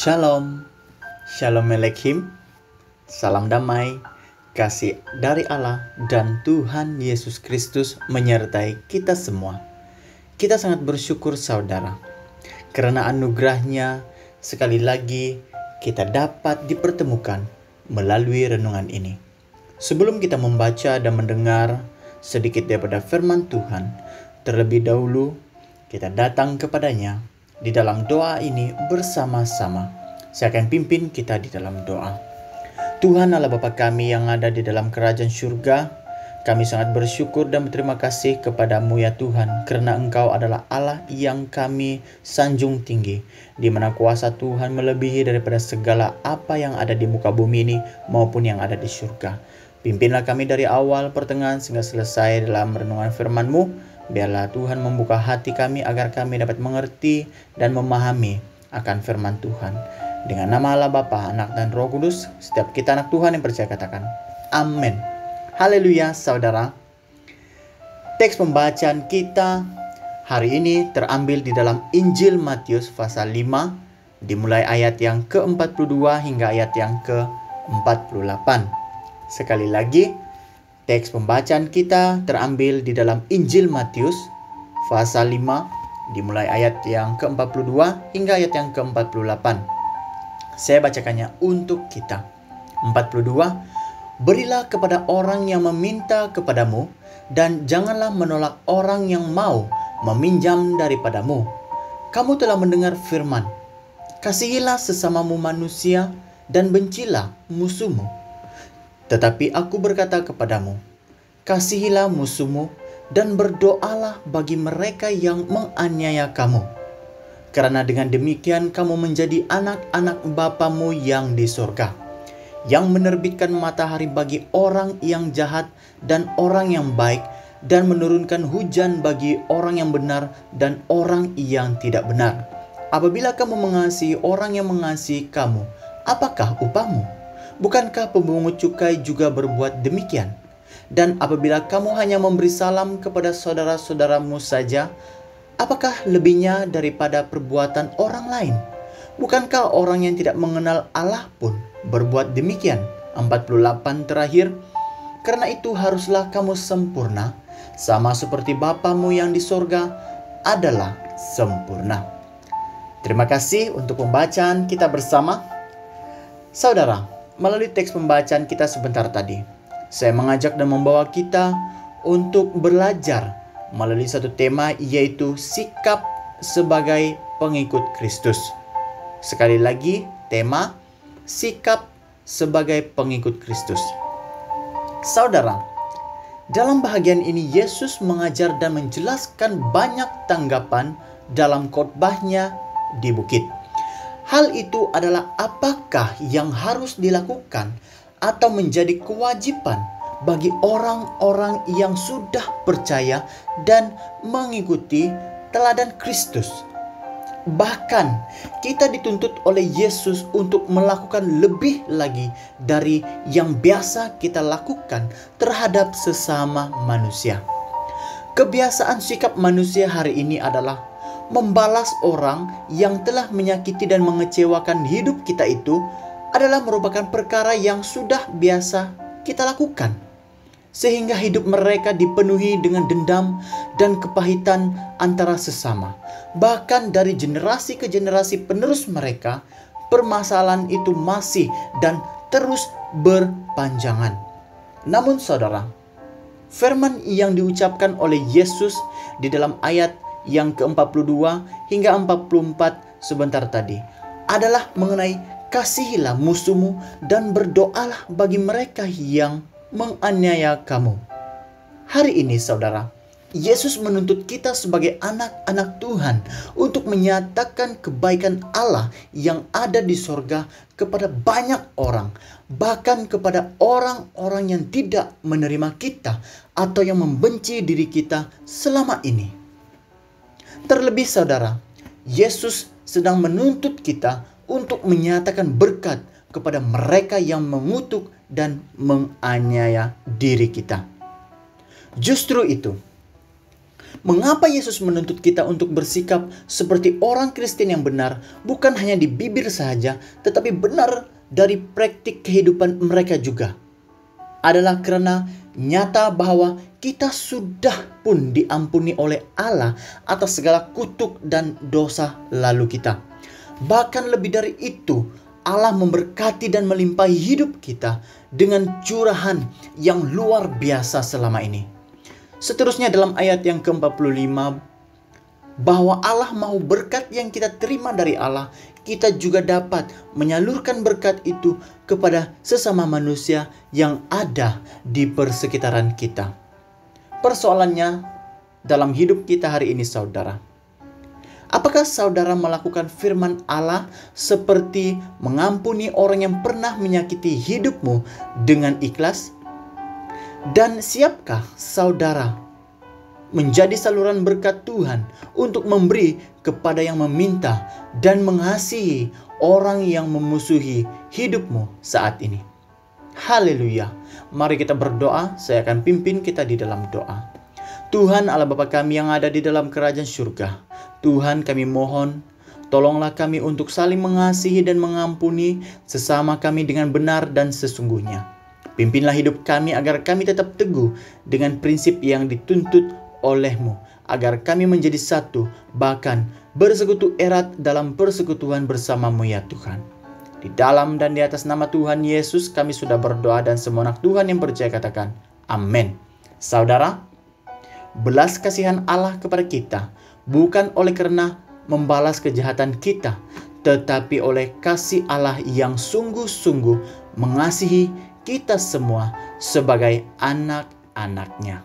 Shalom, Shalom Aleichem, salam damai, kasih dari Allah dan Tuhan Yesus Kristus menyertai kita semua. Kita sangat bersyukur saudara, karena anugerahnya sekali lagi kita dapat dipertemukan melalui renungan ini. Sebelum kita membaca dan mendengar sedikit daripada firman Tuhan, terlebih dahulu kita datang kepadanya di dalam doa ini bersama-sama. Saya akan pimpin kita di dalam doa. Tuhan Allah Bapa kami yang ada di dalam kerajaan surga, kami sangat bersyukur dan berterima kasih kepadamu ya Tuhan, karena Engkau adalah Allah yang kami sanjung tinggi, di mana kuasa Tuhan melebihi daripada segala apa yang ada di muka bumi ini maupun yang ada di surga. Pimpinlah kami dari awal, pertengahan, sehingga selesai dalam renungan firman-Mu. Biarlah Tuhan membuka hati kami agar kami dapat mengerti dan memahami akan firman Tuhan. Dengan nama Allah Bapa, Anak dan Roh Kudus, setiap kita anak Tuhan yang percaya katakan, Amin. Haleluya saudara. Teks pembacaan kita hari ini terambil di dalam Injil Matius pasal 5, dimulai ayat yang ke-42 hingga ayat yang ke-48. Sekali lagi, teks pembacaan kita terambil di dalam Injil Matius pasal 5 dimulai ayat yang ke-42 hingga ayat yang ke-48. Saya bacakannya untuk kita. 42. Berilah kepada orang yang meminta kepadamu, dan janganlah menolak orang yang mau meminjam daripadamu. Kamu telah mendengar firman, kasihilah sesamamu manusia dan bencilah musuhmu. Tetapi aku berkata kepadamu, kasihilah musuhmu dan berdoalah bagi mereka yang menganiaya kamu. Karena dengan demikian kamu menjadi anak-anak Bapamu yang di surga, yang menerbitkan matahari bagi orang yang jahat dan orang yang baik, dan menurunkan hujan bagi orang yang benar dan orang yang tidak benar. Apabila kamu mengasihi orang yang mengasihi kamu, apakah upahmu? Bukankah pemungut cukai juga berbuat demikian? Dan apabila kamu hanya memberi salam kepada saudara-saudaramu saja, apakah lebihnya daripada perbuatan orang lain? Bukankah orang yang tidak mengenal Allah pun berbuat demikian? 48 terakhir, karena itu haruslah kamu sempurna, sama seperti Bapamu yang di sorga adalah sempurna. Terima kasih untuk pembacaan kita bersama. Saudara, melalui teks pembacaan kita sebentar tadi, saya mengajak dan membawa kita untuk belajar melalui satu tema, yaitu sikap sebagai pengikut Kristus. Sekali lagi, tema sikap sebagai pengikut Kristus. Saudara, dalam bahagian ini Yesus mengajar dan menjelaskan banyak tanggapan dalam khotbahnya di bukit. Hal itu adalah apakah yang harus dilakukan atau menjadi kewajiban bagi orang-orang yang sudah percaya dan mengikuti teladan Kristus. Bahkan kita dituntut oleh Yesus untuk melakukan lebih lagi dari yang biasa kita lakukan terhadap sesama manusia. Kebiasaan sikap manusia hari ini adalah membalas orang yang telah menyakiti dan mengecewakan hidup kita. Itu adalah merupakan perkara yang sudah biasa kita lakukan, sehingga hidup mereka dipenuhi dengan dendam dan kepahitan antara sesama. Bahkan dari generasi ke generasi penerus mereka, permasalahan itu masih dan terus berpanjangan. Namun saudara, firman yang diucapkan oleh Yesus di dalam ayat yang ke-42 hingga 44 sebentar tadi adalah mengenai kasihilah musuhmu dan berdoalah bagi mereka yang menganiaya kamu. Hari ini saudara, Yesus menuntut kita sebagai anak-anak Tuhan untuk menyatakan kebaikan Allah yang ada di sorga kepada banyak orang, bahkan kepada orang-orang yang tidak menerima kita atau yang membenci diri kita selama ini. Terlebih saudara, Yesus sedang menuntut kita untuk menyatakan berkat kepada mereka yang mengutuk dan menganiaya diri kita. Justru itu, Mengapa Yesus menuntut kita untuk bersikap seperti orang Kristen yang benar, bukan hanya di bibir saja, tetapi benar dari praktik kehidupan mereka juga? Adalah karena nyata bahwa kita sudah pun diampuni oleh Allah atas segala kutuk dan dosa lalu kita. Bahkan lebih dari itu, Allah memberkati dan melimpahi hidup kita dengan curahan yang luar biasa selama ini. Seterusnya dalam ayat yang ke-45, bahwa Allah mau berkat yang kita terima dari Allah, kita juga dapat menyalurkan berkat itu kepada sesama manusia yang ada di persekitaran kita. Persoalannya dalam hidup kita hari ini, saudara, apakah saudara melakukan firman Allah seperti mengampuni orang yang pernah menyakiti hidupmu dengan ikhlas? Dan siapkah saudara menjadi saluran berkat Tuhan untuk memberi kepada yang meminta dan mengasihi orang yang memusuhi hidupmu saat ini? Haleluya. Mari kita berdoa. Saya akan pimpin kita di dalam doa. Tuhan Allah Bapa kami yang ada di dalam kerajaan surga, Tuhan, kami mohon, tolonglah kami untuk saling mengasihi dan mengampuni sesama kami dengan benar dan sesungguhnya. Pimpinlah hidup kami agar kami tetap teguh dengan prinsip yang dituntut oleh-Mu, agar kami menjadi satu, bahkan bersekutu erat dalam persekutuan bersama-Mu ya Tuhan. Di dalam dan di atas nama Tuhan Yesus kami sudah berdoa, dan semua anak Tuhan yang percaya katakan amin. Saudara, belas kasihan Allah kepada kita bukan oleh karena membalas kejahatan kita, tetapi oleh kasih Allah yang sungguh-sungguh mengasihi kita semua sebagai anak-anak-Nya.